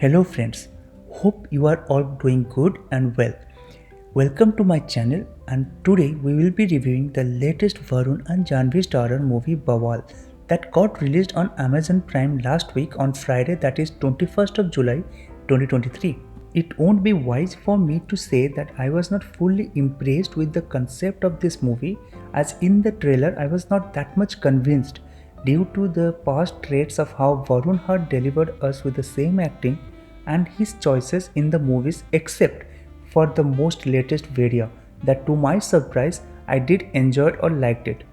Hello friends, hope you are all doing good and well. Welcome to my channel and today we will be reviewing the latest Varun and Janhvi starrer movie Bawal that got released on Amazon Prime last week on Friday, that is 21st of July 2023. It won't be wise for me to say that I was not fully impressed with the concept of this movie, as in the trailer I was not that much convinced due to the past traits of how Varun had delivered us with the same acting and his choices in the movies, except for the most latest Vedia that to my surprise I did enjoy it or liked it.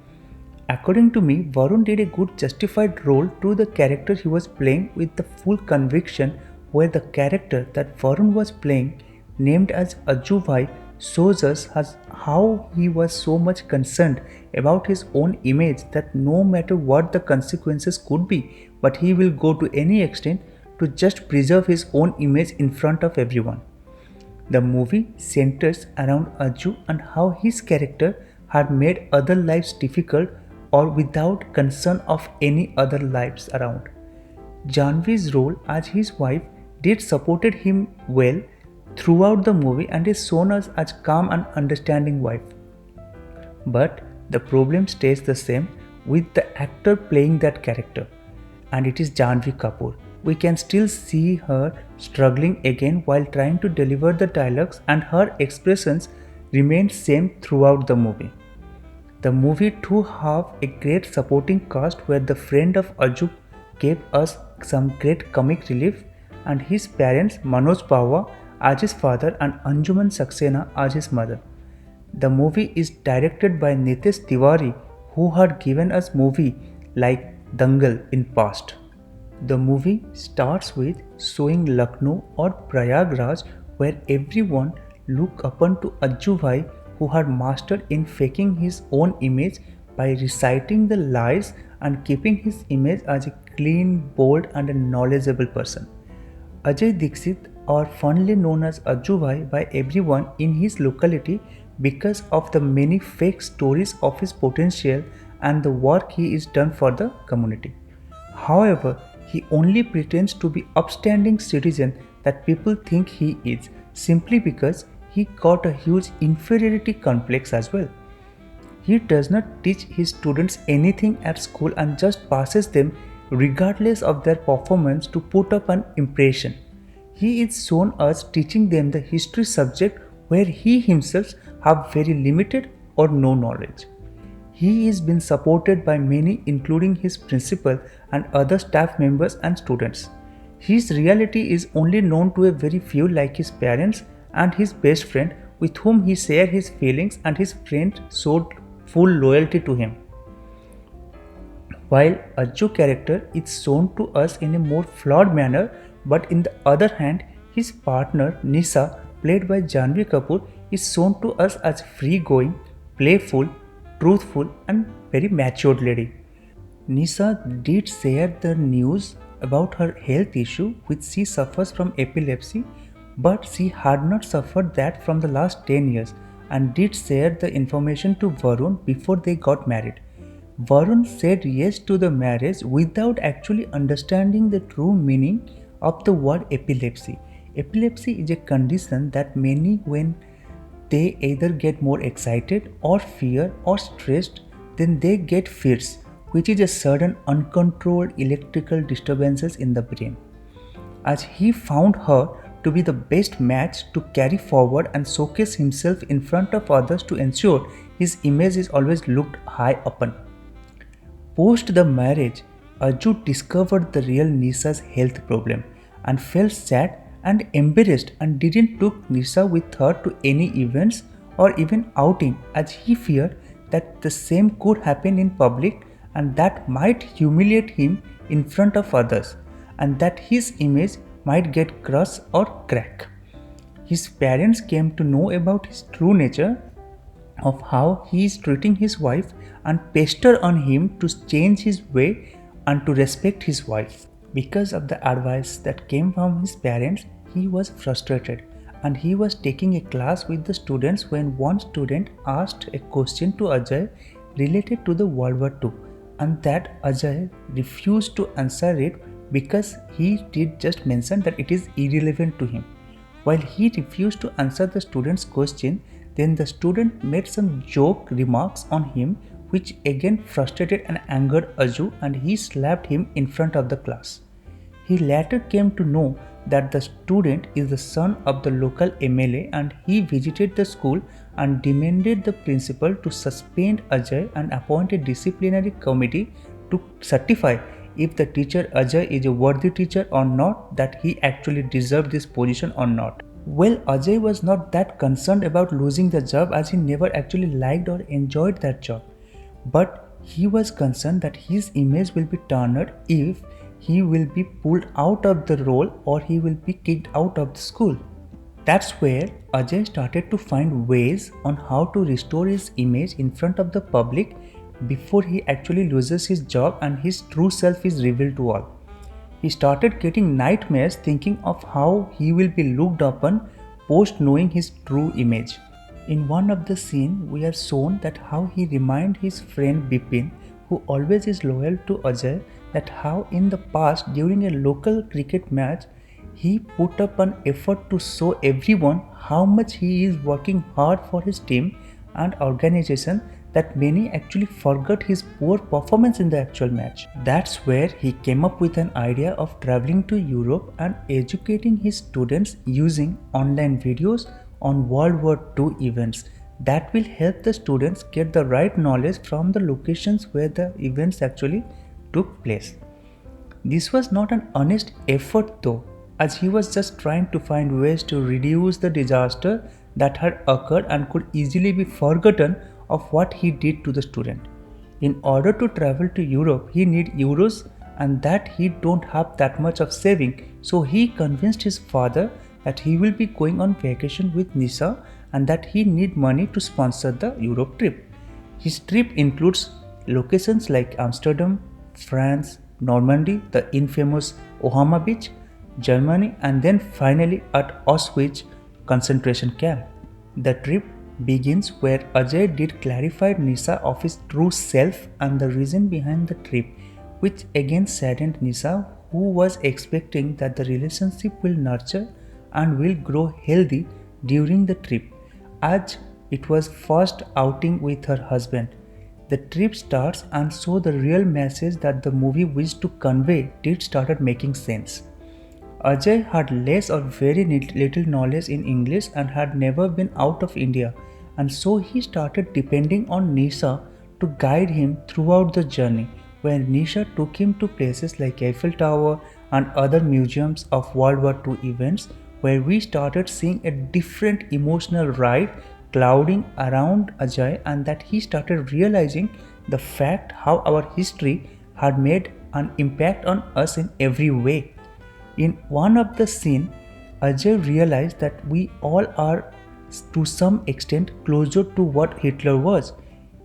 According to me, Varun did a good justified role to the character he was playing with the full conviction, where the character that Varun was playing, named as Ajuvai, shows us as how he was so much concerned about his own image that no matter what the consequences could be, but he will go to any extent to just preserve his own image in front of everyone. The movie centers around Aju and how his character had made other lives difficult or without concern of any other lives around. Janvi's role as his wife did supported him well throughout the movie and is shown us as calm and understanding wife. But the problem stays the same with the actor playing that character, and it is Janhvi Kapoor. We can still see her struggling again while trying to deliver the dialogues, and her expressions remain same throughout the movie. The movie too have a great supporting cast where the friend of Aju gave us some great comic relief, and his parents Manoj Bawa as his father and Anjuman Saxena as his mother. The movie is directed by Nitesh Tiwari, who had given us movie like Dangal in past. The movie starts with showing Lucknow or Prayagraj, where everyone look upon to Ajuvai, who had mastered in faking his own image by reciting the lies and keeping his image as a clean, bold and a knowledgeable person. Ajay Dixit, or fondly known as Ajuvai by everyone in his locality because of the many fake stories of his potential and the work he is done for the community. However, he only pretends to be upstanding citizen that people think he is, simply because he got a huge inferiority complex as well. He does not teach his students anything at school and just passes them regardless of their performance to put up an impression. He is shown as teaching them the history subject where he himself have very limited or no knowledge. He is been supported by many, including his principal and other staff members and students. His reality is only known to a very few, like his parents and his best friend, with whom he shared his feelings, and his friend showed full loyalty to him. While Ajju character is shown to us in a more flawed manner, but in the other hand, his partner Nisa, played by Janhvi Kapoor, is shown to us as free-going, playful, truthful and very matured lady. Nisa did share the news about her health issue, which she suffers from epilepsy, but she had not suffered that from the last 10 years, and did share the information to Varun before they got married. Varun said yes to the marriage without actually understanding the true meaning of the word epilepsy. Epilepsy is a condition that many, when they either get more excited or fear or stressed, then they get fits, which is a sudden uncontrolled electrical disturbances in the brain. As he found her to be the best match to carry forward and showcase himself in front of others to ensure his image is always looked high upon. Post the marriage, Aju discovered the real Nisa's health problem and felt sad and embarrassed and didn't took Nisa with her to any events or even outing, as he feared that the same could happen in public and that might humiliate him in front of others, and that his image might get crushed or crack. His parents came to know about his true nature of how he is treating his wife and pester on him to change his way and to respect his wife. Because of the advice that came from his parents, he was frustrated and he was taking a class with the students when one student asked a question to Ajay related to the World War II, and that Ajay refused to answer it because he did just mention that it is irrelevant to him. While he refused to answer the student's question, then the student made some joke remarks on him which again frustrated and angered Aju, and he slapped him in front of the class. He later came to know that the student is the son of the local MLA, and he visited the school and demanded the principal to suspend Ajay and appoint a disciplinary committee to certify if the teacher Ajay is a worthy teacher or not, that he actually deserved this position or not. Well, Ajay was not that concerned about losing the job as he never actually liked or enjoyed that job. But he was concerned that his image will be tarnished if he will be pulled out of the role or he will be kicked out of the school. That's where Ajay started to find ways on how to restore his image in front of the public before he actually loses his job and his true self is revealed to all. He started getting nightmares thinking of how he will be looked upon post knowing his true image. In one of the scenes, we are shown that how he reminds his friend Bipin, who always is loyal to Ajay, that how in the past during a local cricket match, he put up an effort to show everyone how much he is working hard for his team and organization, that many actually forgot his poor performance in the actual match. That's where he came up with an idea of traveling to Europe and educating his students using online videos on World War II events that will help the students get the right knowledge from the locations where the events actually took place. This was not an honest effort though, as he was just trying to find ways to reduce the disaster that had occurred and could easily be forgotten of what he did to the student. In order to travel to Europe, he need euros, and that he don't have that much of saving, so he convinced his father that he will be going on vacation with Nisa and that he need money to sponsor the Europe trip. His trip includes locations like Amsterdam, France, Normandy, the infamous Ohama beach, Germany, and then finally at Auschwitz concentration camp. The trip begins where Ajay did clarify Nisa of his true self and the reason behind the trip, which again saddened Nisa, who was expecting that the relationship will nurture and will grow healthy during the trip, as it was first outing with her husband. The trip starts, and so the real message that the movie wished to convey did started making sense. Ajay had less or very little knowledge in English and had never been out of India, and so he started depending on Nisha to guide him throughout the journey, where Nisha took him to places like Eiffel Tower and other museums of World War II events, where we started seeing a different emotional ride clouding around Ajay, and that he started realizing the fact how our history had made an impact on us in every way. In one of the scenes, Ajay realized that we all are to some extent closer to what Hitler was.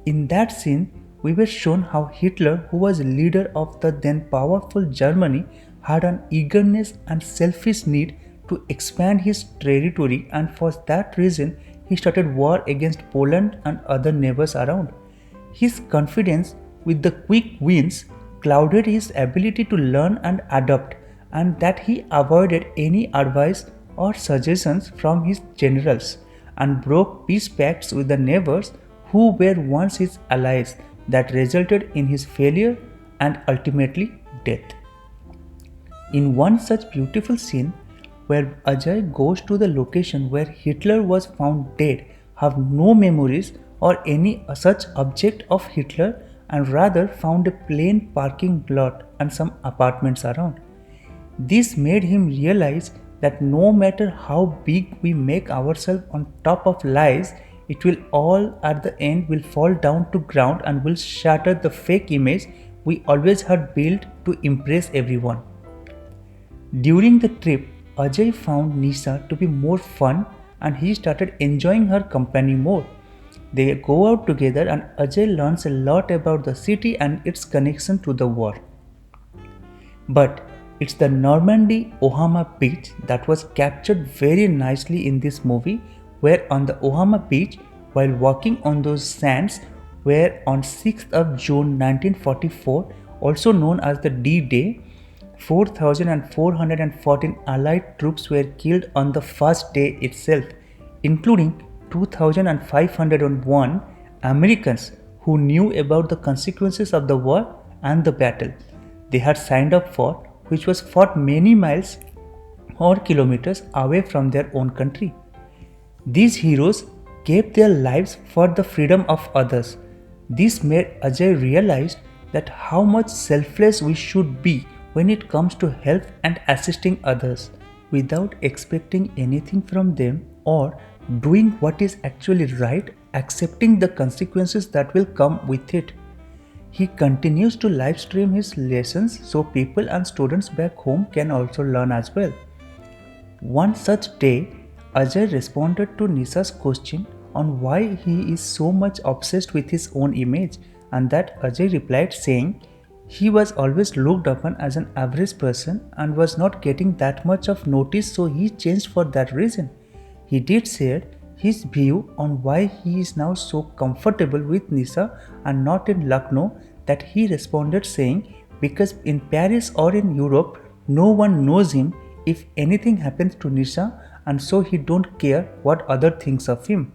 In that scene, we were shown how Hitler, who was leader of the then powerful Germany, had an eagerness and selfish need to expand his territory, and for that reason he started war against Poland and other neighbors around. His confidence with the quick wins clouded his ability to learn and adapt, and that he avoided any advice or suggestions from his generals and broke peace pacts with the neighbors who were once his allies, that resulted in his failure and ultimately death. In one such beautiful scene where Ajay goes to the location where Hitler was found dead, have no memories or any such object of Hitler, and rather found a plain parking lot and some apartments around. This made him realize that no matter how big we make ourselves on top of lies, it will all at the end will fall down to ground and will shatter the fake image we always had built to impress everyone. During the trip, Ajay found Nisa to be more fun and he started enjoying her company more. They go out together and Ajay learns a lot about the city and its connection to the war. But it's the Normandy Ohama beach that was captured very nicely in this movie, where on the Ohama beach, while walking on those sands, where on 6th of June 1944, also known as the D-Day, 4,414 Allied troops were killed on the first day itself, including 2,501 Americans who knew about the consequences of the war and the battle they had signed up for, which was fought many miles or kilometers away from their own country. These heroes gave their lives for the freedom of others. This made Ajay realize that how much selfless we should be when it comes to help and assisting others without expecting anything from them or doing what is actually right, accepting the consequences that will come with it. He continues to live stream his lessons so people and students back home can also learn as well. One such day, Ajay responded to Nisha's question on why he is so much obsessed with his own image, and that Ajay replied saying he was always looked upon as an average person and was not getting that much of notice, so he changed for that reason. He did share his view on why he is now so comfortable with Nisha and not in Lucknow, that he responded saying because in Paris or in Europe no one knows him if anything happens to Nisha, and so he don't care what other thinks of him.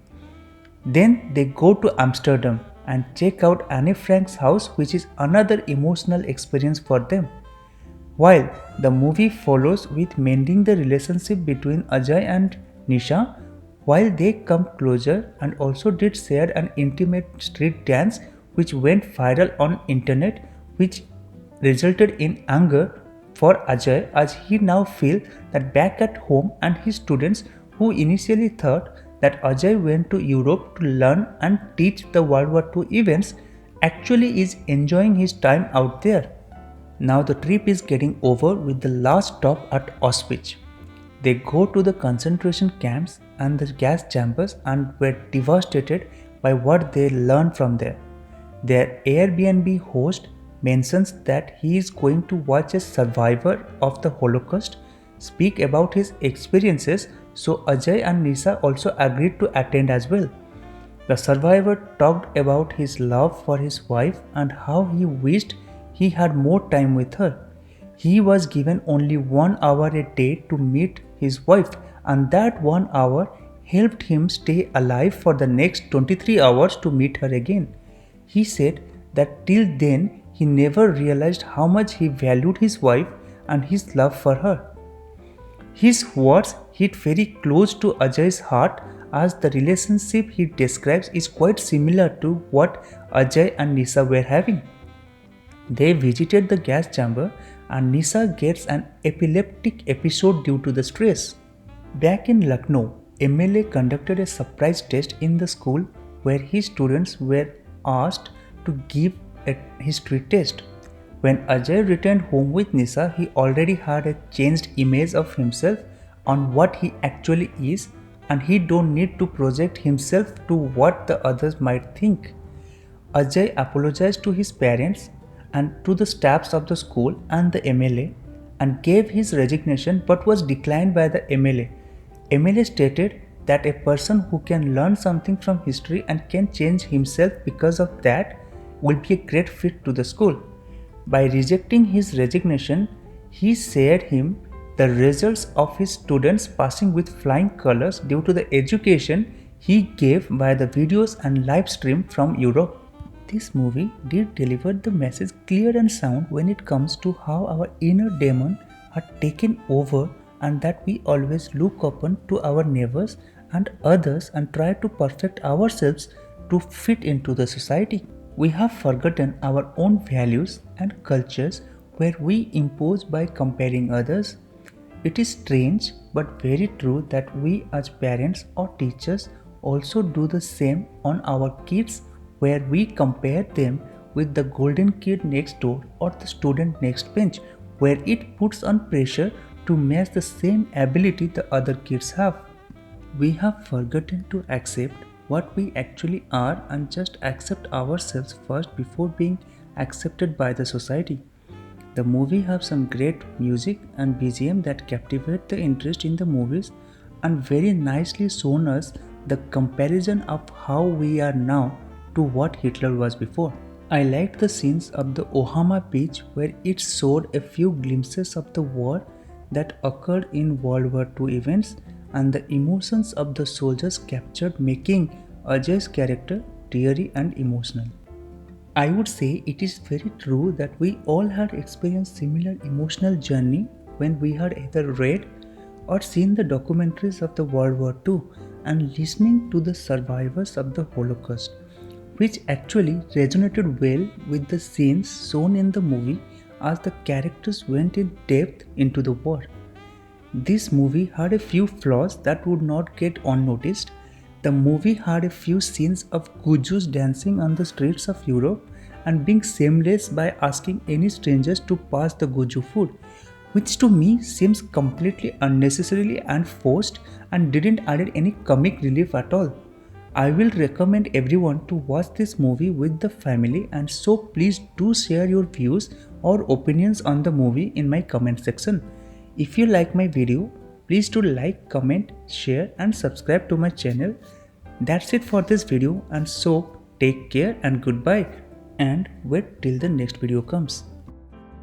Then they go to Amsterdam and check out Anne Frank's house, which is another emotional experience for them. While the movie follows with mending the relationship between Ajay and Nisha, while they come closer and also did share an intimate street dance which went viral on internet, which resulted in anger for Ajay as he now feels that back at home and his students who initially thought that Ajay went to Europe to learn and teach the World War II events actually is enjoying his time out there. Now the trip is getting over with the last stop at Auschwitz. They go to the concentration camps and the gas chambers and were devastated by what they learned from there. Their Airbnb host mentions that he is going to watch a survivor of the Holocaust speak about his experiences, so Ajay and Nisha also agreed to attend as well. The survivor talked about his love for his wife and how he wished he had more time with her. He was given only 1 hour a day to meet his wife, and that 1 hour helped him stay alive for the next 23 hours to meet her again. He said that till then he never realized how much he valued his wife and his love for her. His words hit very close to Ajay's heart, as the relationship he describes is quite similar to what Ajay and Nisha were having. They visited the gas chamber and Nisha gets an epileptic episode due to the stress. Back in Lucknow, MLA conducted a surprise test in the school where his students were asked to give a history test. When Ajay returned home with Nisha, he already had a changed image of himself on what he actually is, and he don't need to project himself to what the others might think. Ajay apologized to his parents and to the staffs of the school and the MLA and gave his resignation, but was declined by the MLA. MLA stated that a person who can learn something from history and can change himself because of that will be a great fit to the school. By rejecting his resignation, he shared him the results of his students passing with flying colors due to the education he gave via the videos and live stream from Europe. This movie did deliver the message clear and sound when it comes to how our inner demon are taken over, and that we always look upon to our neighbors and others and try to perfect ourselves to fit into the society. We have forgotten our own values and cultures where we impose by comparing others. It is strange but very true that we as parents or teachers also do the same on our kids, where we compare them with the golden kid next door or the student next bench, where it puts on pressure to match the same ability the other kids have. We have forgotten to accept what we actually are and just accept ourselves first before being accepted by the society. The movie have some great music and BGM that captivate the interest in the movies, and very nicely shown us the comparison of how we are now to what Hitler was before. I liked the scenes of the Ohama beach where it showed a few glimpses of the war that occurred in World War II events and the emotions of the soldiers captured, making Ajay's character teary and emotional. I would say it is very true that we all had experienced similar emotional journey when we had either read or seen the documentaries of the World War II and listening to the survivors of the Holocaust, which actually resonated well with the scenes shown in the movie as the characters went in depth into the war. This movie had a few flaws that would not get unnoticed. The movie had a few scenes of Gujus dancing on the streets of Europe and being shameless by asking any strangers to pass the Guju food, which to me seems completely unnecessarily and forced and didn't add any comic relief at all. I will recommend everyone to watch this movie with the family, and so please do share your views or opinions on the movie in my comment section. If you like my video, please do like, comment, share and subscribe to my channel. That's it for this video, and so take care and goodbye, and wait till the next video comes.